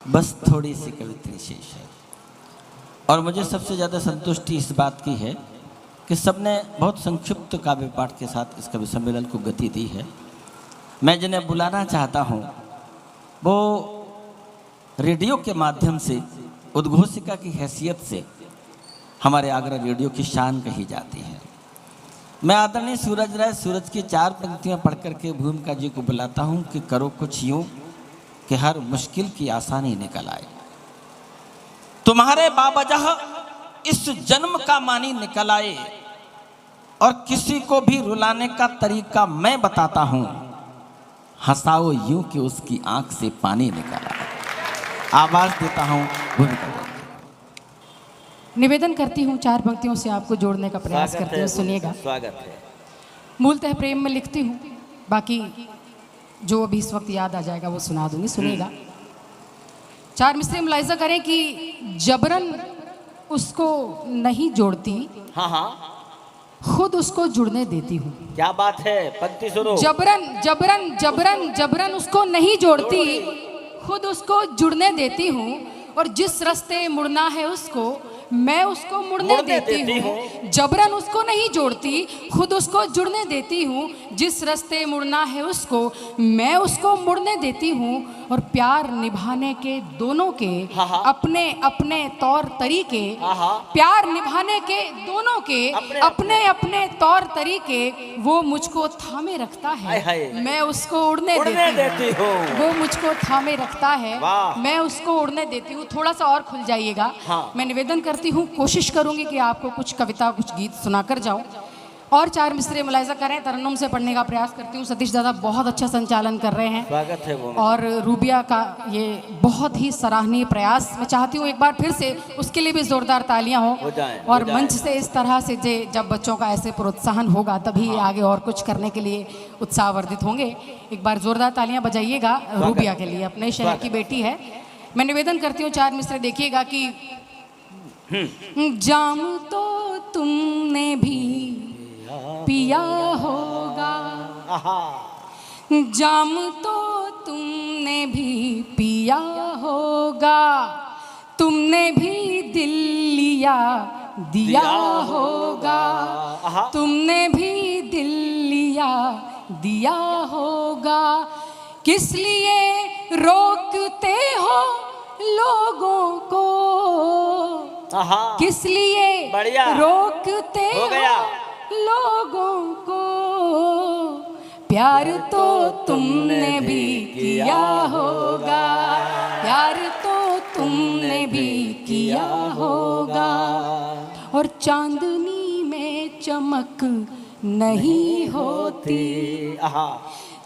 बस थोड़ी सी कवित्री शेष है। और मुझे सबसे ज़्यादा संतुष्टि इस बात की है कि सबने बहुत संक्षिप्त काव्य पाठ के साथ इस कवि सम्मेलन को गति दी है। मैं जिन्हें बुलाना चाहता हूँ वो रेडियो के माध्यम से उद्घोषिका की हैसियत से हमारे आगरा रेडियो की शान कही जाती है। मैं आदरणीय सूरज राय सूरज की 4 पंक्तियाँ पढ़ करके भूमिका जी को बुलाता हूँ कि करो कुछ यूँ कि हर मुश्किल की आसानी निकल आए। तुम्हारे बावजह इस जन्म का मानी निकल आए और किसी को भी रुलाने का तरीका मैं बताता हूँ। हंसाओ यूं कि उसकी आंख से पानी निकल आए। आवाज देता हूँ भूमिका। निवेदन करती हूँ 4 पंक्तियों से आपको जोड़ने का प्रयास करती हूँ, सुनिएगा। स्वागत है। मूलतः प्रेम में लिखती हूँ, बाकी जो अभी इस वक्त याद आ जाएगा वो सुना दूंगी, सुनिएगा। 4 मिसरे मुलाहिजा करें कि जबरन उसको नहीं जोड़ती, हाँ हाँ, खुद उसको जुड़ने देती हूँ। क्या बात है, पंक्ति सुनो। जबरन जबरन जबरन जबरन उसको नहीं जोड़ती, खुद उसको जुड़ने देती हूँ। और जिस रास्ते मुड़ना है उसको मैं उसको मुड़ने देती हूँ। जबरन उसको नहीं जोड़ती, खुद उसको जुड़ने देती हूँ। जिस रास्ते मुड़ना है उसको मैं उसको मुड़ने देती हूँ। और प्यार निभाने के दोनों के अपने अपने तौर तरीके, प्यार निभाने के दोनों के अपने अपने तौर तरीके, वो मुझको थामे रखता है, मैं उसको उड़ने देती हूँ। वो मुझको थामे रखता है, मैं उसको उड़ने देती हूँ। थोड़ा सा और खुल जाइएगा। मैं निवेदन करती हूँ, कोशिश करूंगी कि आपको कुछ कविता कुछ गीत सुनाकर जाऊं। और 4 मिसरे मुलाहिजा करें, तरन्नुम से पढ़ने का प्रयास करती हूँ। सतीश दादा बहुत अच्छा संचालन कर रहे हैं, स्वागत है वो। और रूबिया का ये बहुत ही सराहनीय प्रयास, मैं चाहती हूँ एक बार फिर से उसके लिए भी जोरदार तालियां हो जाएं। और मंच से इस तरह से जब बच्चों का ऐसे प्रोत्साहन होगा तभी आगे और कुछ करने के लिए उत्साहवर्धित होंगे। एक बार जोरदार तालियां बजाइएगा रूबिया के लिए, अपने शहर की बेटी है। मैं निवेदन करती हूँ 4 मिसरे देखिएगा कि जाम तो तुमने भी पिया होगा, जाम तो तुमने भी पिया होगा, तुमने भी दिल लिया दिया होगा, तुमने भी दिल लिया दिया होगा। किस लिए रोकते हो लोगों को, किस लिए रोकते हो लोगों को, प्यार तो तुमने भी किया होगा, प्यार तो तुमने भी किया होगा। और चांदनी में चमक नहीं होती,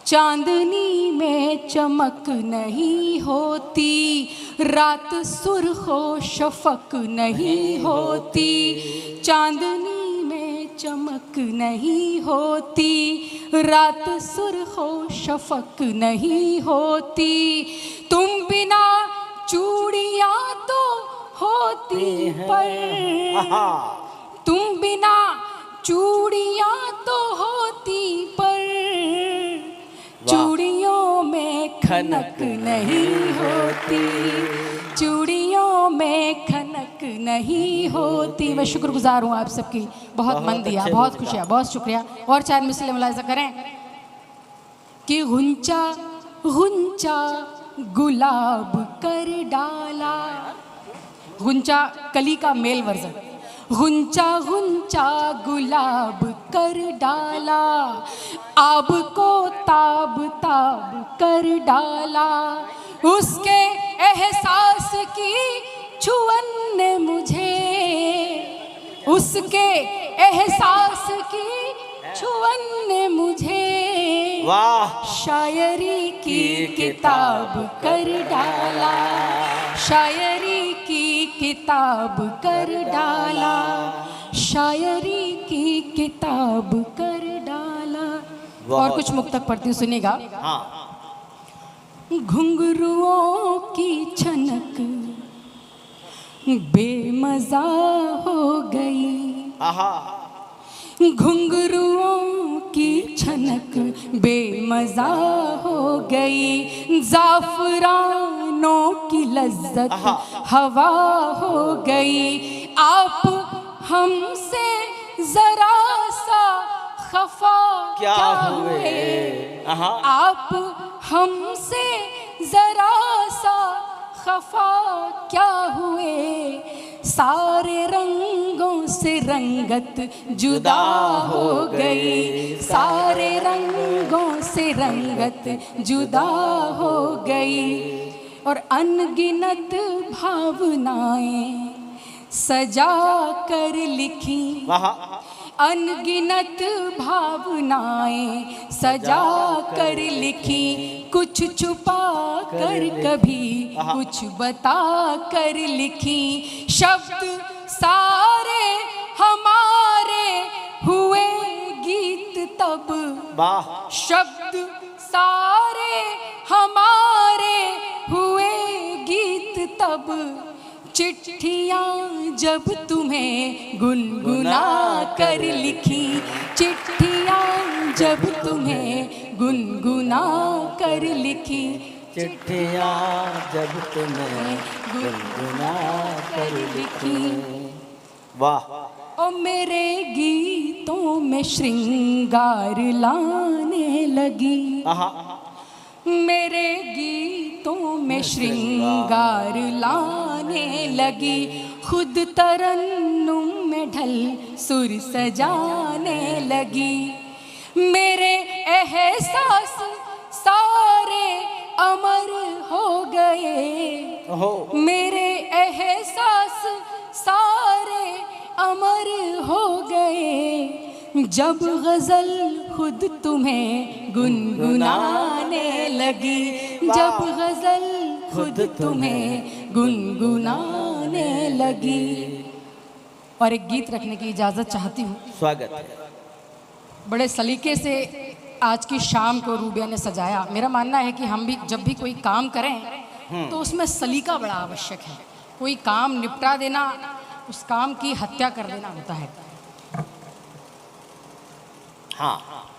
चांदनी में चमक नहीं होती, रात सुर्खो शफक नहीं होती, चांदनी में चमक नहीं होती, रात सुर्खो शफक नहीं होती। तुम बिना चूड़ियां तो होती पर, तुम बिना चूड़ियां तो होती पर, चूड़ियों में खनक नहीं होती, चूड़ियों में खनक नहीं होती। मैं शुक्रगुजार हूँ आप सबकी, बहुत मन दिया, बहुत खुशियाँ, बहुत शुक्रिया। और 4 मिसरे मुलाहिजा करें कि गुंचा गुंचा गुलाब कर डाला, गुंचा कली का मेल वर्जन, गुंचा गुंचा गुलाब कर डाला, आब को ताब ताब कर डाला, उसके एहसास की छुअन ने मुझे, उसके एहसास की छुअन ने मुझे शायरी की किताब कर डाला, शायरी की किताब कर डाला, शायरी की किताब कर डाला। और कुछ मुक्तक पढ़ती हूँ, सुनिएगा। घुंघरुओं की छनक बेमजा हो गई, घुंघरुओं की छनक बेमजा हो गई, जाफरान अरमानों की लज्जत हवा हो गई। आप हमसे जरा सा खफा क्या हुए, आप हमसे जरा सा खफा क्या हुए। सारे रंगों से रंगत जुदा हो गई, सारे रंगों से रंगत जुदा हो गई। और अनगिनत भावनाएं सजा कर लिखी, अनगिनत भावनाएं सजा कर लिखी। कुछ छुपा कर कभी कुछ बता कर लिखी। शब्द सारे हमारे हुए गीत तब, शब्द सारे हमारे हुए गीत तब। चिट्ठियाँ जब तुम्हें गुनगुना कर लिखी, चिट्ठियाँ जब तुम्हें गुनगुना कर लिखी। चिट्ठियाँ जब तुम्हें गुनगुना कर लिखी। वाह। ओ मेरे गीतों में श्रृंगार लाने लगी, मेरे गीतों में श्रृंगार लाने लगी। खुद तरन्नुम में ढल सुर सजाने लगी। मेरे एहसास सारे अमर हो गए, मेरे एहसास सारे अमर हो गए। जब गजल खुद तुम्हें गुनगुनाने लगी, जब गजल खुद तुम्हें गुनगुनाने लगी। और एक गीत रखने की इजाजत चाहती हूँ। स्वागत है। बड़े सलीके से आज की शाम को रूबिया ने सजाया। मेरा मानना है कि हम भी जब भी कोई काम करें तो उसमें सलीका बड़ा आवश्यक है। कोई काम निपटा देना उस काम की हत्या कर देना होता है।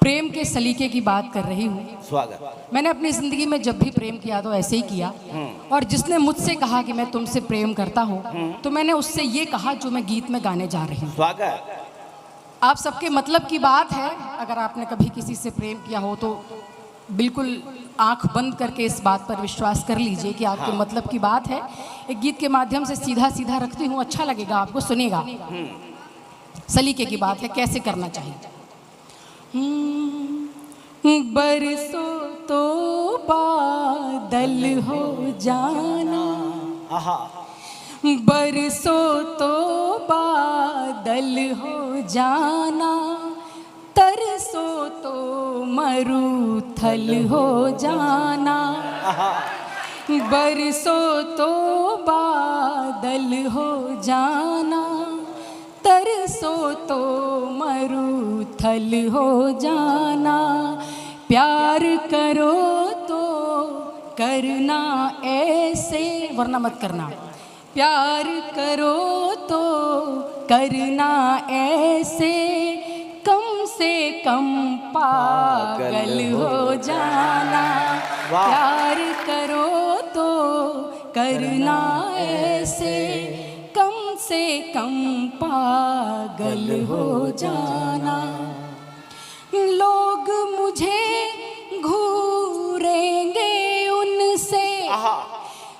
प्रेम के सलीके की बात कर रही हूँ। स्वागत। मैंने अपनी जिंदगी में जब भी प्रेम किया तो ऐसे ही किया। और जिसने मुझसे कहा कि मैं तुमसे प्रेम करता हूँ तो मैंने उससे ये कहा जो मैं गीत में गाने जा रही हूँ। स्वागत। आप सबके मतलब की बात है। अगर आपने कभी किसी से प्रेम किया हो तो बिल्कुल आंख बंद करके इस बात पर विश्वास कर लीजिए कि आपके मतलब की बात है। एक गीत के माध्यम से सीधा सीधा रखती हूँ, अच्छा लगेगा आपको, सुनेगा। सलीके की बात है, कैसे करना चाहिए। बरसों तो बादल हो जाना, बरसों तो बादल हो जाना, तरसो तो मरूथल हो जाना। बरसो तो बादल हो जाना, तरसो तो मरूथल हो जाना। प्यार करो तो करना ऐसे, वरना मत करना। प्यार करो तो करना ऐसे, कम से कम पागल हो जाना। प्यार करो तो करना ऐसे, कम से कम पागल हो जाना। लोग मुझे घूरेंगे उनसे,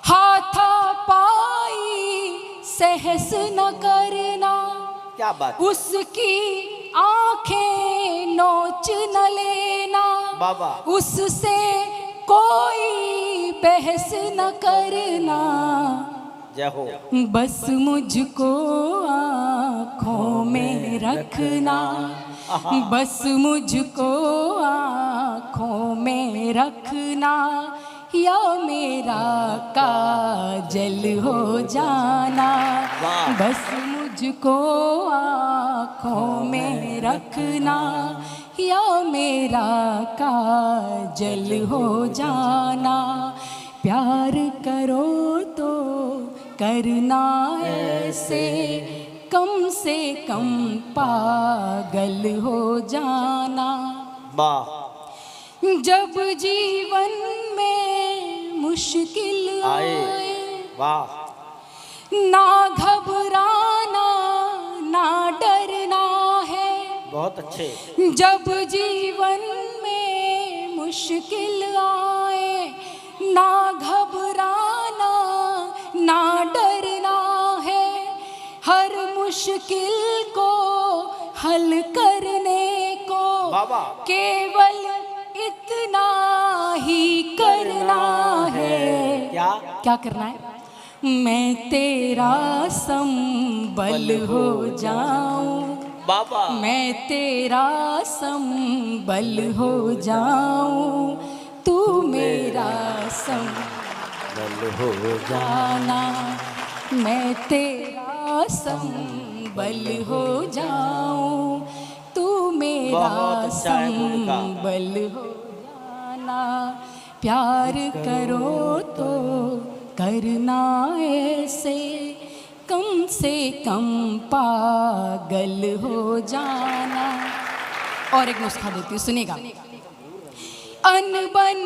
हाथापाई सहस न करना। क्या बात। उसकी आंखें नोच न लेना, बाबा। उससे कोई बहस न करना। जय हो। बस मुझको आँखों में रखना, बस मुझको आँखों में रखना। या मेरा काजल हो जाना, बस मुझको आँखों में रखना। या मेरा काजल हो जाना। प्यार करो तो करना ऐसे, कम से कम पागल हो जाना। वाह। जब जीवन में मुश्किल आए, वाह, ना घबराना ना डरना है। बहुत अच्छे। जब जीवन में मुश्किल आए, ना घबराना ना डरना है। हर मुश्किल को हल करने को बाबा केवल इतना ही करना है। क्या क्या करना है? मैं तेरा संबल हो जाऊं, बाबा, मैं तेरा संबल हो जाऊं, तू मेरा संबल हो जाना। मैं तेरा संबल हो जाऊं, तू मेरा बहुत अच्छा है गुरु का। संबल हो जाना। प्यार करो तो करना ऐसे, कम से कम पागल हो जाना। और एक नुस्खा देती हूँ, सुनेगा। अनबन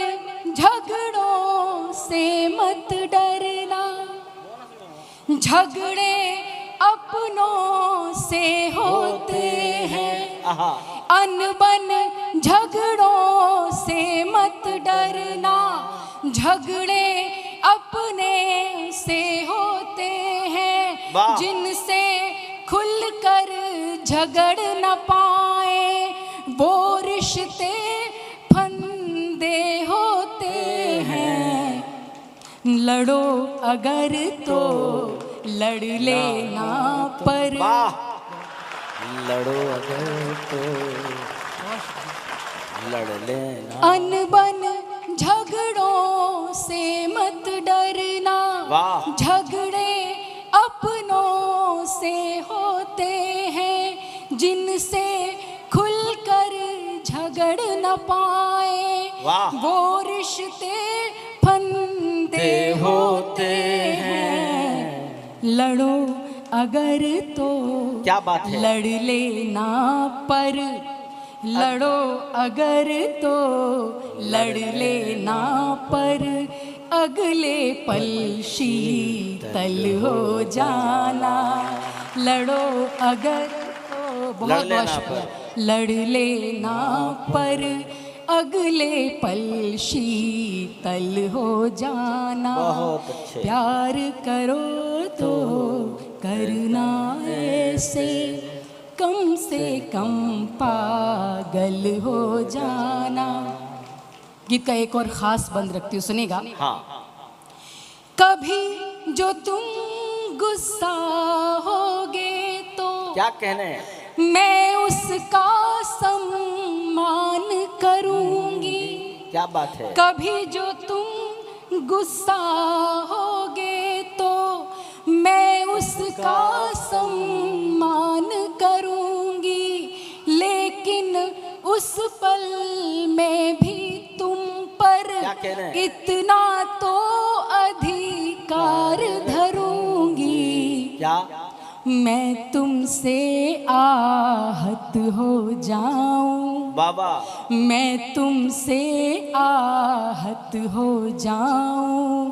झगड़ों से मत डरना, झगड़े अपनों से होते हैं। अनबन झगड़ों से मत डरना, झगड़े अपने से होते हैं। वाह। जिनसे खुलकर झगड़ न पाए, वो रिश्ते फंदे होते हैं। लड़ो अगर तो लड़ लेना पर, लड़ो अगर तो लड़ लेना। अनबन झगड़ों से मत डरना, वाह। झगड़े अपनों से होते हैं। जिनसे खुलकर झगड़ न पाए, वाह। वो रिश्ते फंदे होते हैं। लड़ो अगर तो क्या बात है? लड़ लेना पर, लड़ो अगर तो लड़ लेना पर, अगले पल शीतल हो जाना। लड़ो अगर तो, बहुत बहुत शुक्रिया। लड़ लेना पर, अगले पल शीतल हो जाना। बहुत अच्छे। प्यार करो तो करना ऐसे, कम से कम पागल हो जाना। गीत का एक और खास बंद रखती हूँ, सुनेगा। हाँ, कभी जो तुम गुस्सा होगे तो क्या कहने हैं? मैं उसका सम्मान करूंगी। क्या बात है? कभी जो तुम गुस्सा होगे तो मैं उसका सम्मान करूंगी, लेकिन उस पल में भी तुम पर क्या कह रहे हैं? इतना तो अधिकार धरूंगी। क्या? मैं तुमसे आहत हो जाऊं, बाबा, मैं तुमसे आहत हो जाऊं,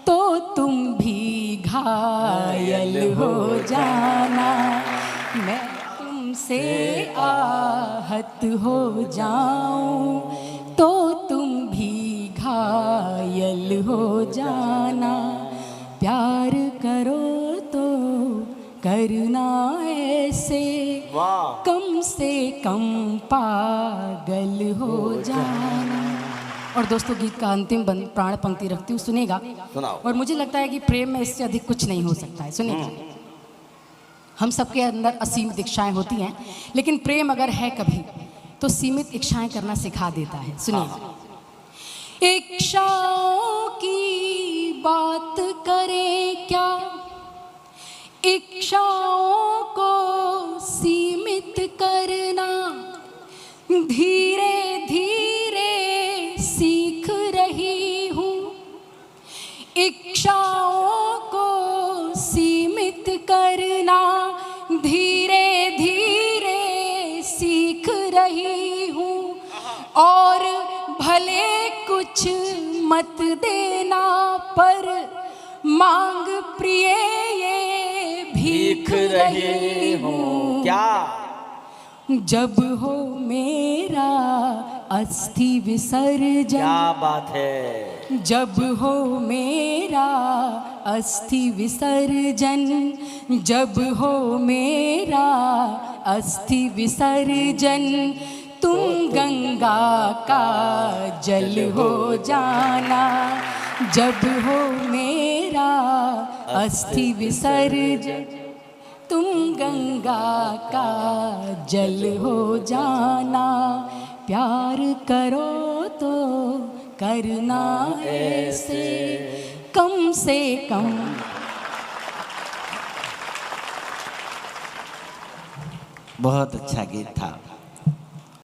तो तुम भी घायल हो जाना। मैं तुमसे आहत हो जाऊं, तो तुम भी घायल हो जाना। प्यार करो तो करना ऐसे, वाह, कम से कम पागल हो जाना। और दोस्तों, गीत का अंतिम प्राण पंक्ति रखती हूँ, सुनेगा। सुनाओ। और मुझे लगता है कि प्रेम में इससे अधिक कुछ नहीं हो सकता है, सुनेगा। हम सबके अंदर असीमित इच्छाएं होती हैं, लेकिन प्रेम अगर है कभी तो सीमित इच्छाएं करना सिखा देता है, सुनिए। इच्छाओं की बात करें क्या, इच्छाओं को सीमित करना धीरे धीरे सीख रही हूँ। इच्छाओं को सीमित करना धीरे धीरे सीख रही हूँ, और भले कुछ मत देना पर मांग प्रिय ये भीख रही हूँ। क्या जब हो मेरा अस्थि विसर्जन, क्या बात है। जब हो मेरा अस्थि विसर्जन, जब हो मेरा अस्थि विसर्जन, तुम गंगा का जल हो जाना। जब हो मेरा अस्थि विसर्जन, तुम गंगा का जल हो जाना। प्यार करो तो करना ऐसे कम से कम। बहुत अच्छा गीत था।